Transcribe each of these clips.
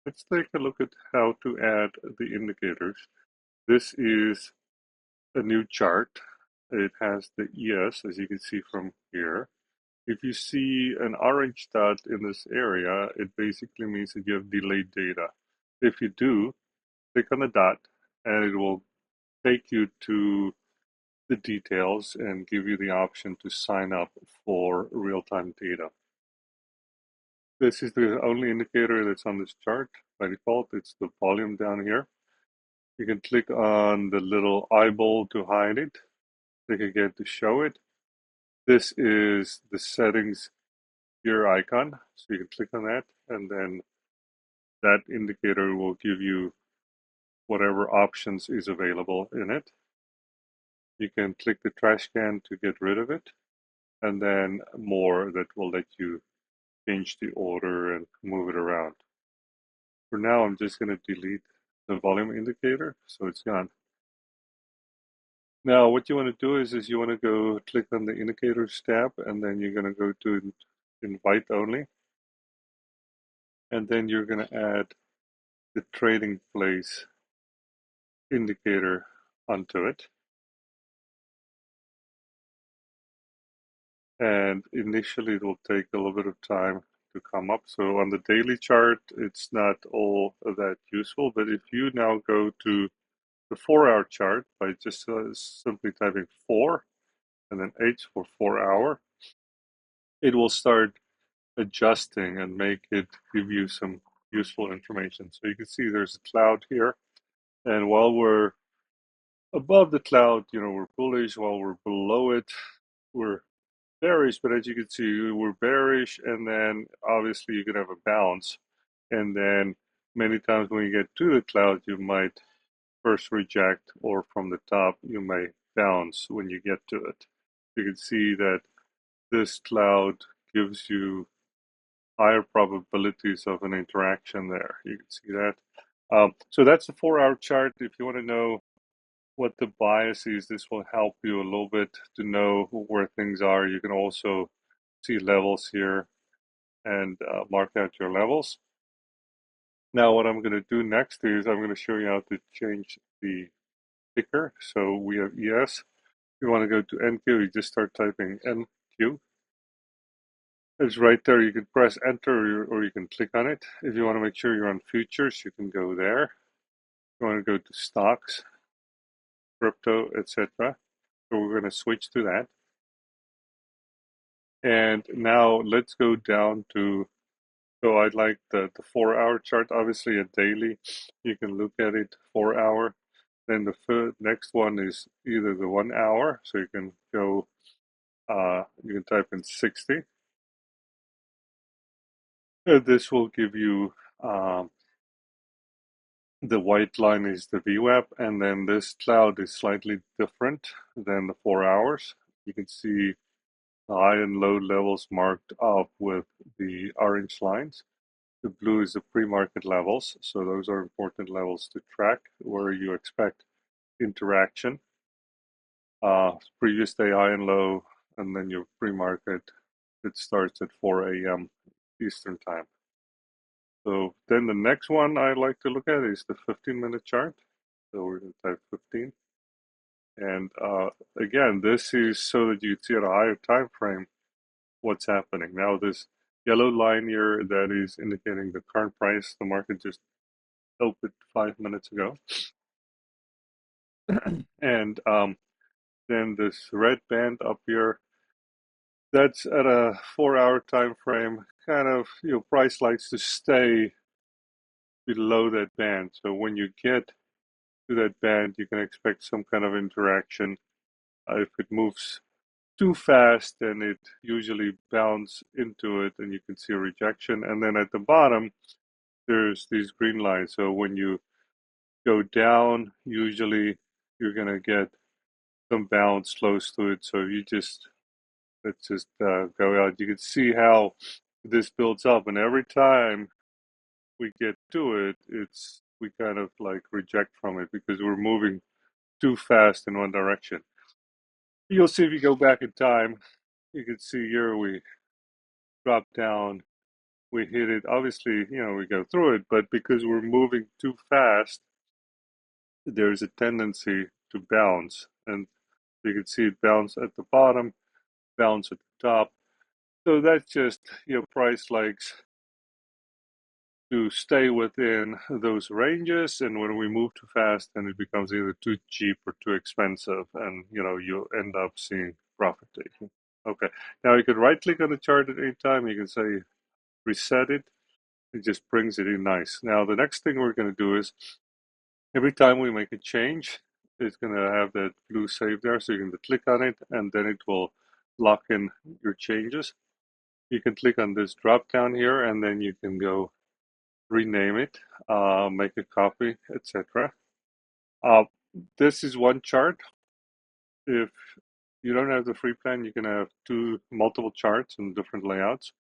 Let's take a look at how to add the indicators. This is a new chart. It has the ES, as you can see from here. If you see an orange dot in this area, it basically means that you have delayed data. If you do, click on the dot and it will take you to the details and give you the option to sign up for real-time data. This is the only indicator that's on this chart. By default, it's the volume down here. You can click on the little eyeball to hide it. Click again to show it. This is the settings gear icon. So you can click on that, and then that indicator will give you whatever options is available in it. You can click the trash can to get rid of it, and then more that will let you change the order and move it around. For now, I'm just going to delete the volume indicator, so it's gone. Now, what you want to do is you want to go click on the indicators tab, and then you're going to go to invite only. And then you're going to add the TradingPlace indicator onto it. And initially, it will take a little bit of time to come up. So on the daily chart, it's not all that useful. But if you now go to the 4-hour chart by just simply typing 4 and then H for 4-hour, it will start adjusting and make it give you some useful information. So you can see there's a cloud here. And while we're above the cloud, we're bullish. While we're below it, we're bearish. But as you can see, we're bearish. And then obviously you can have a bounce. And then many times when you get to the cloud, you might first reject, or from the top, you may bounce when you get to it. You can see that this cloud gives you higher probabilities of an interaction there. You can see that. So that's the 4-hour chart. If you want to know what the bias is, this will help you a little bit to know where things are. You can also see levels here and mark out your levels. Now, what I'm going to do next is I'm going to show you how to change the ticker. So we have ES. If you want to go to NQ, you just start typing NQ. It's right there. You can press enter or you can click on it. If you want to make sure you're on futures, you can go there. If you want to go to stocks, crypto, etc. So we're going to switch to that. And now let's go down to, so I'd like the 4-hour chart, obviously a daily. You can look at it 4-hour. Then the next one is either the 1 hour. So you can go, you can type in 60. This will give you, the white line is the VWAP, and then this cloud is slightly different than the 4 hours. You can see the high and low levels marked up with the orange lines. The blue is the pre-market levels, so those are important levels to track where you expect interaction. Previous day high and low, and then your pre-market, it starts at 4 a.m. Eastern time. So then the next one I like to look at is the 15-minute chart. So we're going to type 15. And again, this is so that you see at a higher time frame what's happening. Now this yellow line here, that is indicating the current price. The market just opened 5 minutes ago. And then this red band up here, that's at a 4-hour time frame. Kind of, price likes to stay below that band. So when you get to that band, you can expect some kind of interaction. If it moves too fast, then it usually bounces into it and you can see a rejection. And then at the bottom, there's these green lines. So when you go down, usually you're going to get some bounce close to it. So let's just go out. You can see how this builds up. And every time we get to it, we kind of like reject from it because we're moving too fast in one direction. You'll see if you go back in time, you can see here we drop down we hit it. Obviously, we go through it, but because we're moving too fast, there's a tendency to bounce. And you can see it bounce at the bottom, bounce at the top. So that's just, price likes to stay within those ranges. And when we move too fast, then it becomes either too cheap or too expensive. And, you end up seeing profit taking. Okay. Now you can right click on the chart at any time. You can say reset it. It just brings it in nice. Now, the next thing we're going to do is every time we make a change, it's going to have that blue save there. So you can click on it and then it will lock in your changes. You can click on this drop down here and then you can go rename it, make a copy, etc. Uh, this is one chart. If you don't have the free plan, you can have multiple charts and different layouts.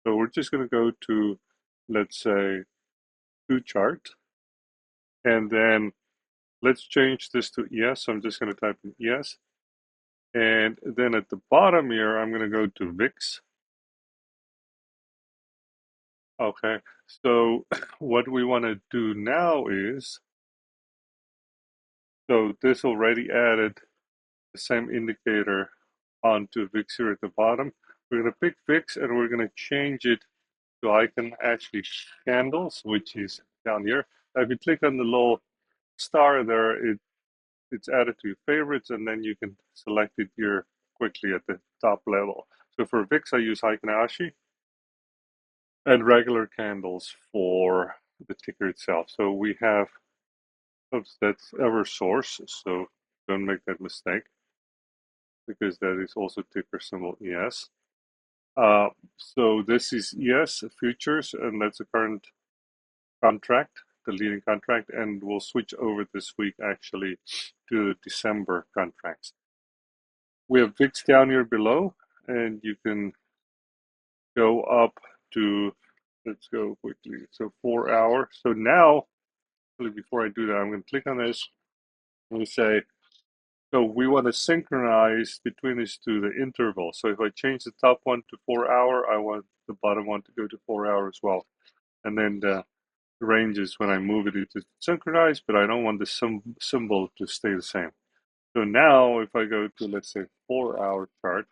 So we're just going to go to, let's say, 2 chart. And then let's change this to ES. So I'm just going to type in ES. And then at the bottom here, I'm going to go to VIX. Okay, so what we want to do now is, so this already added the same indicator onto VIX here at the bottom. We're going to pick VIX and we're going to change it to icon actually candles, which is down here. Now, if you click on the little star there, it's added to your favorites, and then you can select it here quickly at the top level. So for VIX, I use Heikin and regular candles for the ticker itself. So we have, oops, that's EverSource, so don't make that mistake, because that is also ticker symbol ES. So this is ES futures, and that's the current contract, the leading contract, and we'll switch over this week actually to the December contracts. We have VIX down here below, and you can go up to, let's go quickly, so 4 hour. So now, really before I do that, I'm going to click on this and we say, so we want to synchronize between these two the interval. So if I change the top one to 4 hour, I want the bottom one to go to 4 hour as well. And then the ranges, when I move it, it's synchronized, but I don't want the symbol to stay the same. So now if I go to, let's say, 4 hour chart,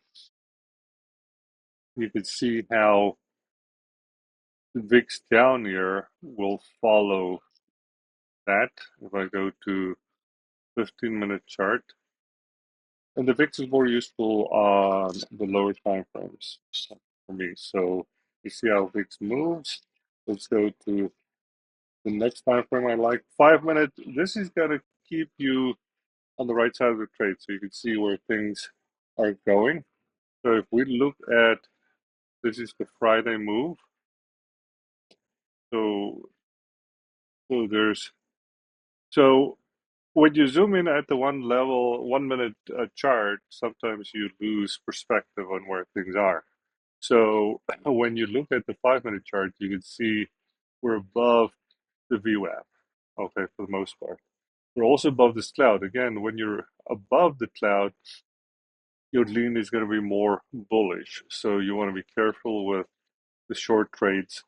you can see how the VIX down here will follow that. If I go to 15-minute chart, and the VIX is more useful on the lower time frames for me. So you see how VIX moves. Let's go to the next time frame I like. 5 minute. This is going to keep you on the right side of the trade so you can see where things are going. So if we look at, this is the Friday move. So when you zoom in at the one level, 1 minute chart, sometimes you lose perspective on where things are. So when you look at the 5 minute chart, you can see we're above the VWAP, okay, for the most part. We're also above this cloud. Again, when you're above the cloud, your lean is going to be more bullish. So you want to be careful with the short trades.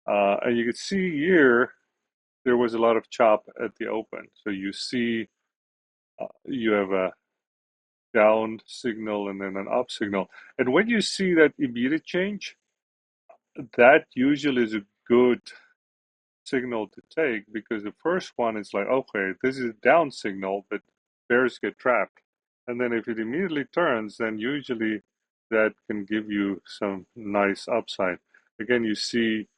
And you can see here, there was a lot of chop at the open. So you see you have a down signal and then an up signal. And when you see that immediate change, that usually is a good signal to take, because the first one is like, okay, this is a down signal, but bears get trapped. And then if it immediately turns, then usually that can give you some nice upside. Again, you see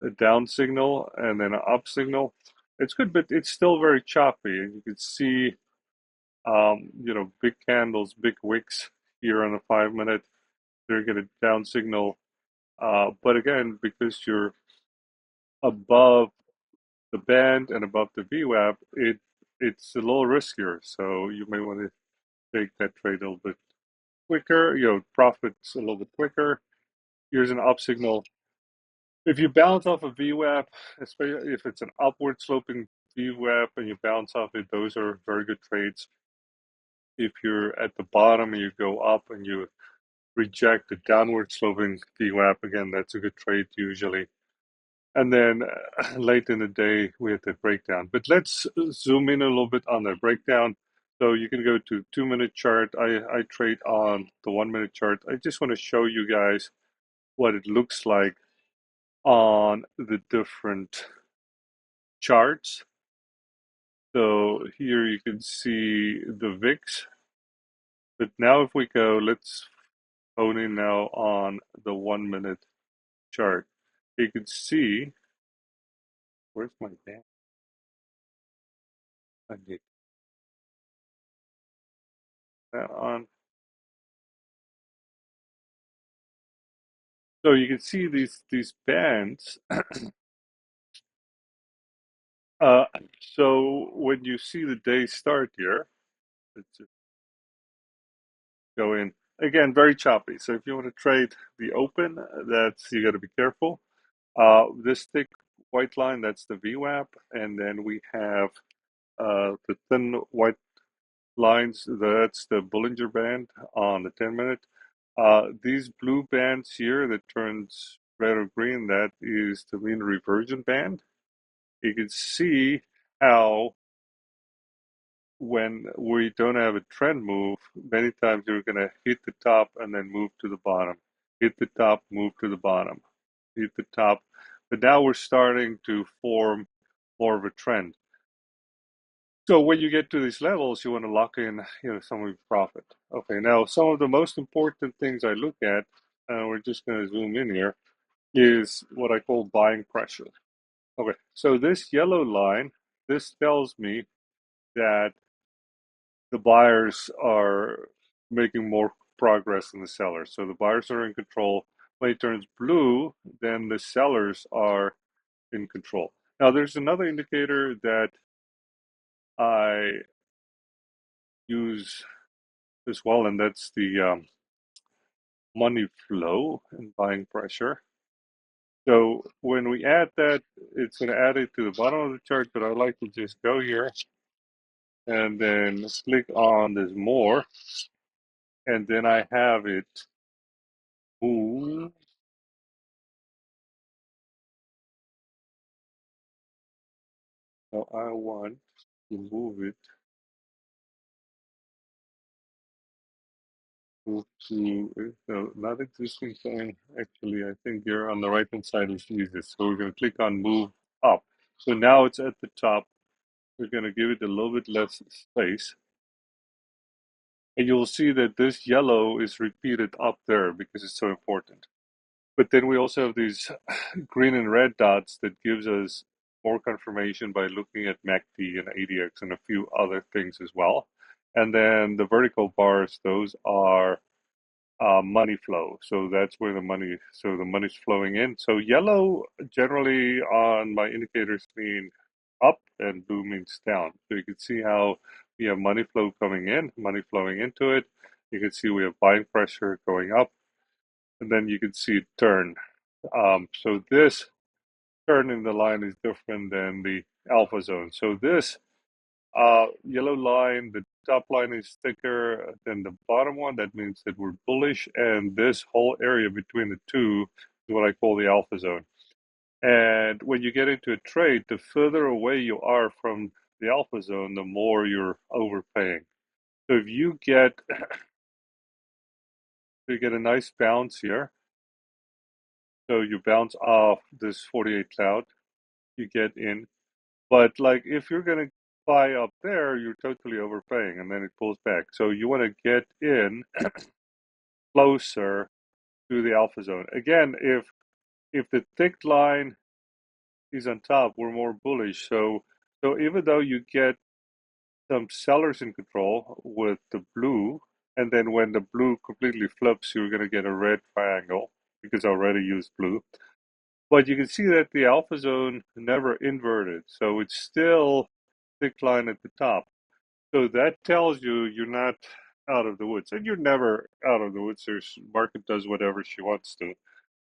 a down signal and then an up signal. It's good, but it's still very choppy. And you can see, big candles, big wicks here on a 5 minute. They're going to down signal. But again, because you're above the band and above the VWAP, it's a little riskier. So you may want to take that trade a little bit quicker, profits a little bit quicker. Here's an up signal. If you bounce off a VWAP, especially if it's an upward sloping VWAP and you bounce off it, those are very good trades. If you're at the bottom and you go up and you reject the downward sloping VWAP. Again, that's a good trade usually. And then late in the day, we had the breakdown. But let's zoom in a little bit on the breakdown. So you can go to 2-minute chart. I trade on the 1-minute chart. I just want to show you guys what it looks like on the different charts. So here you can see the VIX. But now if we go, let's hone in now on the 1-minute chart. You can see, where's my band? I need that on. So you can see these bands. Uh, so when you see the day start here, let's just go in again, very choppy. So if you want to trade the open, that's you got to be careful. This thick white line, that's the VWAP, and then we have the thin white lines, that's the Bollinger Band on the 10-minute. These blue bands here that turns red or green, that is the mean reversion band. You can see how when we don't have a trend move, many times you're going to hit the top and then move to the bottom. Hit the top, move to the bottom. Hit the top. But now we're starting to form more of a trend. So when you get to these levels, you want to lock in, some of your profit. Okay, now some of the most important things I look at, and we're just going to zoom in here, is what I call buying pressure. Okay, so this yellow line, this tells me that the buyers are making more progress than the sellers. So the buyers are in control. When it turns blue, then the sellers are in control. Now, there's another indicator that I use as well, and that's the money flow and buying pressure. So when we add that, it's going to add it to the bottom of the chart, but I like to just go here and then click on this more, and then I have it move. So I want to move it to not existing sign. Actually, I think you're on the right hand side is easiest. So we're going to click on move up. So now it's at the top. We're going to give it a little bit less space. And you'll see that this yellow is repeated up there because it's so important. But then we also have these green and red dots that gives us more confirmation by looking at MACD and ADX and a few other things as well. And then the vertical bars, those are money flow. So that's where the money's flowing in. So yellow generally on my indicators mean up and blue means down. So you can see how we have money flow coming in, money flowing into it. You can see we have buying pressure going up, and then you can see it turn. So this turn in the line is different than the alpha zone. So this yellow line, the top line is thicker than the bottom one. That means that we're bullish. And this whole area between the two is what I call the alpha zone. And when you get into a trade, the further away you are from the alpha zone, the more you're overpaying. So if you get a nice bounce here, so you bounce off this 48 cloud, you get in. But like if you're going to buy up there, you're totally overpaying and then it pulls back. So you want to get in closer to the alpha zone. Again, if the thick line is on top, we're more bullish. So even though you get some sellers in control with the blue, and then when the blue completely flips, you're going to get a red triangle because I already used blue. But you can see that the alpha zone never inverted. So it's still thick line at the top. So that tells you you're not out of the woods. And you're never out of the woods. There's market does whatever she wants to.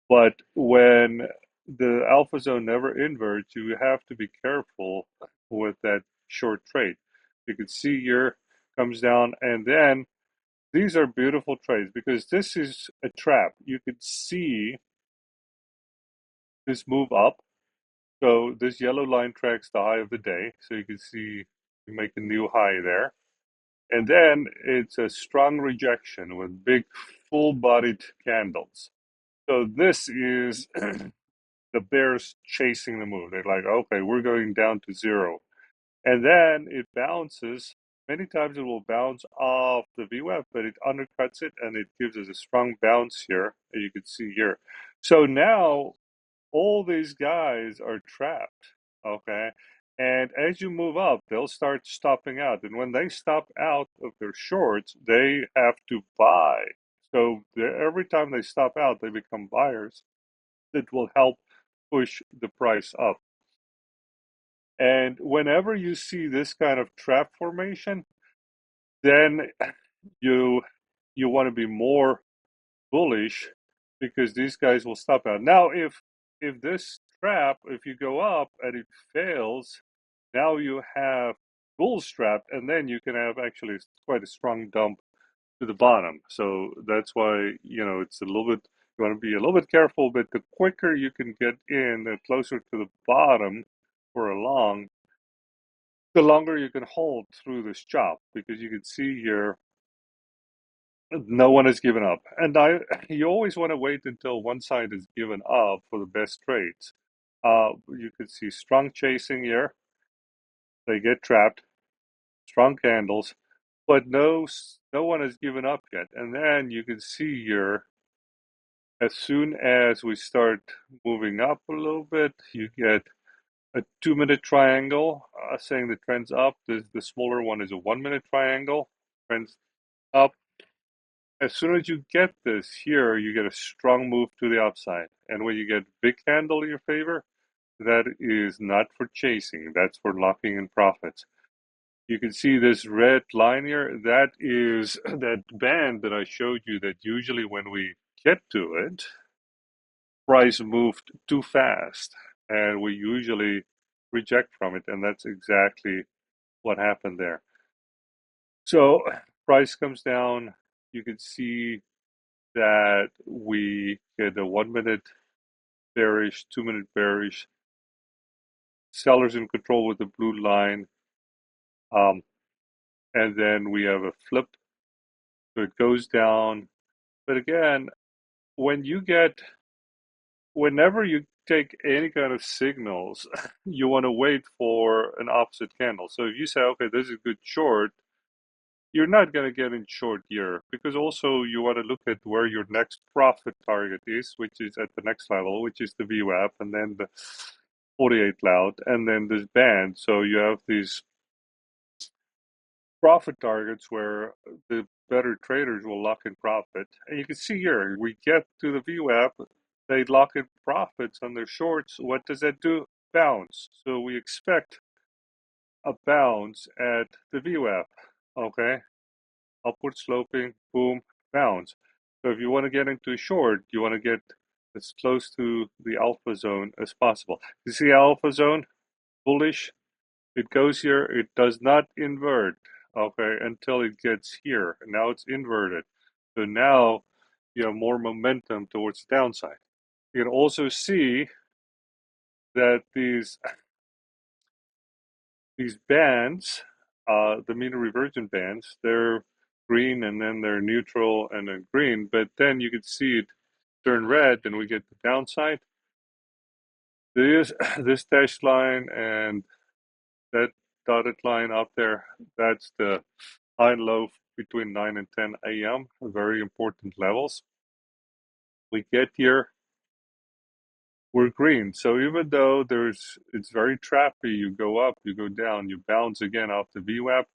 But when the alpha zone never inverts, you have to be careful with that short trade. You can see here comes down and then these are beautiful trades because this is a trap. You can see this move up. So this yellow line tracks the high of the day. So you can see you make a new high there. And then it's a strong rejection with big full-bodied candles. So this is the bears chasing the move. They're like, okay, we're going down to zero. And then it bounces. Many times it will bounce off the VWAP, but it undercuts it and it gives us a strong bounce here, as you can see here. So now all these guys are trapped, okay? And as you move up, they'll start stopping out. And when they stop out of their shorts, they have to buy. So every time they stop out, they become buyers. That will help push the price up. And whenever you see this kind of trap formation, then you you want to be more bullish because these guys will stop out. Now, if this trap, if you go up and it fails, now you have bulls trapped, and then you can have actually quite a strong dump to the bottom. So that's why it's a little bit. You want to be a little bit careful, but the quicker you can get in, the closer to the bottom for a long, the longer you can hold through this chop, because you can see here no one has given up. And you always want to wait until one side is given up for the best trades. You can see strong chasing here. They get trapped, strong candles, but no one has given up yet. And then you can see here, as soon as we start moving up a little bit, you get a 2-minute triangle saying the trend's up. The smaller one is a 1-minute triangle. Trend's up. As soon as you get this here, you get a strong move to the upside. And when you get big candle in your favor, that is not for chasing. That's for locking in profits. You can see this red line here. That is that band that I showed you that usually when we get to it, price moved too fast. And we usually reject from it. And that's exactly what happened there. So price comes down. You can see that we get a 1-minute bearish, 2-minute bearish, sellers in control with the blue line, and then we have a flip, so it goes down. But again, whenever you take any kind of signals, you want to wait for an opposite candle. So if you say, okay, this is a good short, you're not going to get in short here, because also you want to look at where your next profit target is, which is at the next level, which is the VWAP, and then the 48 loud, and then this band. So you have these profit targets where the better traders will lock in profit. And you can see here, we get to the VWAP, they lock in profits on their shorts. What does that do? Bounce. So we expect a bounce at the VWAP. Okay, upward sloping, boom, bounce. So if you want to get into a short, you want to get as close to the alpha zone as possible. You see alpha zone, bullish, it goes here, it does not invert, okay, until it gets here. Now it's inverted. So now you have more momentum towards the downside. You can also see that these bands, the mean reversion bands, they're green and then they're neutral and then green, but then you can see it turn red and we get the downside. This dashed line and that dotted line up there, that's the high and low between 9 and 10 a.m. Very important levels. We get here, we're green. So even though it's very trappy, you go up, you go down, you bounce again off the VWAP,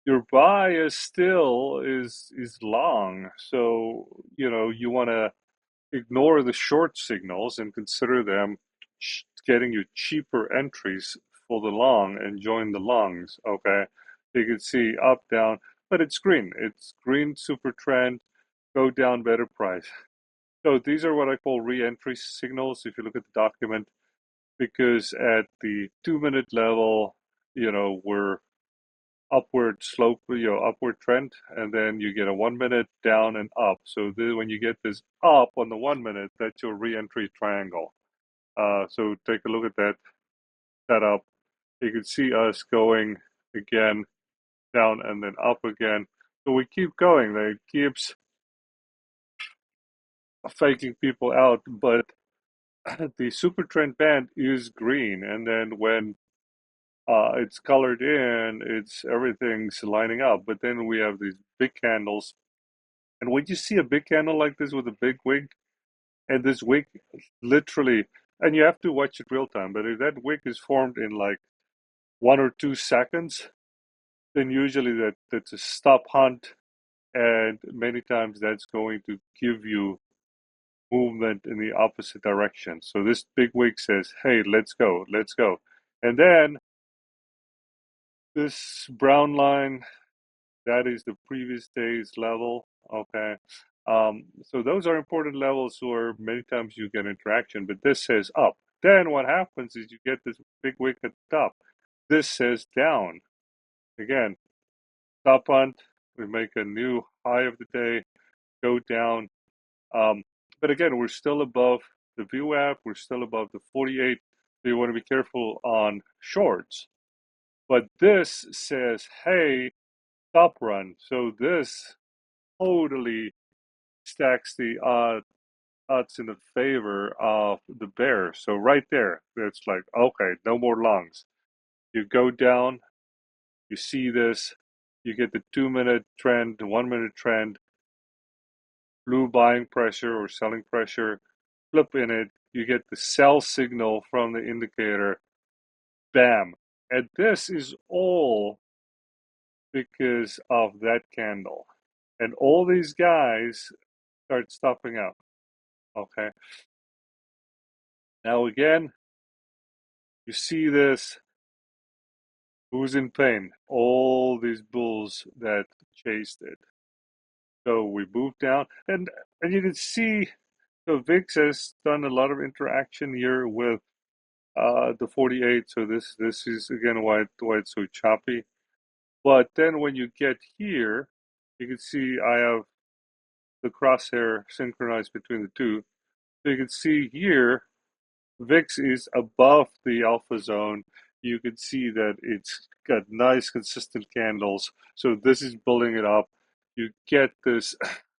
your bias still is long. So you want to ignore the short signals and consider them getting you cheaper entries for the long and join the longs. Okay, you can see up, down, but it's green. It's green super trend, go down, better price. So these are what I call re-entry signals if you look at the document, because at the 2-minute level, we're upward slope, upward trend, and then you get a 1 minute down and up. So when you get this up on the 1 minute, that's your re-entry triangle. So take a look at that setup. You can see us going again down and then up again. So we keep going. It keeps faking people out, but the super trend band is green, and then when it's colored in, it's everything's lining up. But then we have these big candles, and when you see a big candle like this with a big wick, and this wick literally, and you have to watch it real time, but if that wick is formed in like 1 or 2 seconds, then usually that's a stop hunt, and many times that's going to give you movement in the opposite direction. So this big wick says, hey, let's go, let's go. And then this brown line, that is the previous day's level. Okay. So those are important levels where many times you get interaction, but this says up. Then what happens is you get this big wick at the top. This says down. Again, stop hunt. We make a new high of the day, go down. Um, but again, we're still above the VWAP. We're still above the 48. So you want to be careful on shorts. But this says, hey, stop run. So this totally stacks the odds in the favor of the bears. So right there, it's like, okay, no more longs. You go down, you see this, you get the 2 minute trend, the 1 minute trend, blue buying pressure or selling pressure, flip in it, you get the sell signal from the indicator, bam. And this is all because of that candle. And all these guys start stopping out. Okay. Now again, you see this. Who's in pain? All these bulls that chased it. So we moved down, and you can see the VIX has done a lot of interaction here with the 48. So this is again why it's so choppy. But then when you get here, you can see I have the crosshair synchronized between the two. So you can see here VIX is above the alpha zone. You can see that it's got nice consistent candles. So this is building it up. You get this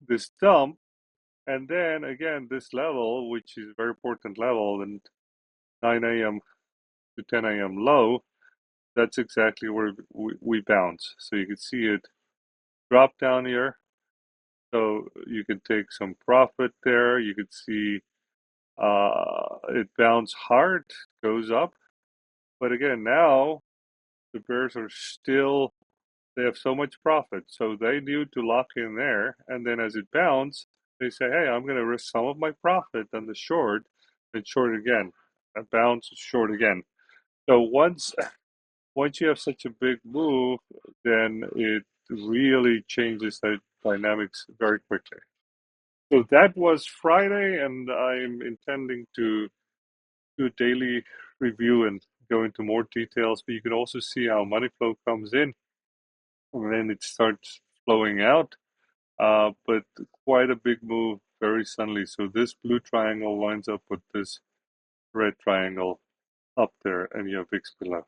this dump, and then again this level, which is a very important level, and 9 a.m. to 10 a.m. low. That's exactly where we bounce. So you can see it drop down here. So you can take some profit there. You can see it bounce hard, goes up. But again, now the bears are still, they have so much profit. So they need to lock in there. And then as it bounces, they say, hey, I'm going to risk some of my profit on the short and short again. And bounce, short again. So once you have such a big move, then it really changes the dynamics very quickly. So that was Friday, and I'm intending to do a daily review and go into more details. But you can also see how money flow comes in and then it starts flowing out. But quite a big move very suddenly. So this blue triangle lines up with this red triangle up there, and you have VIX below.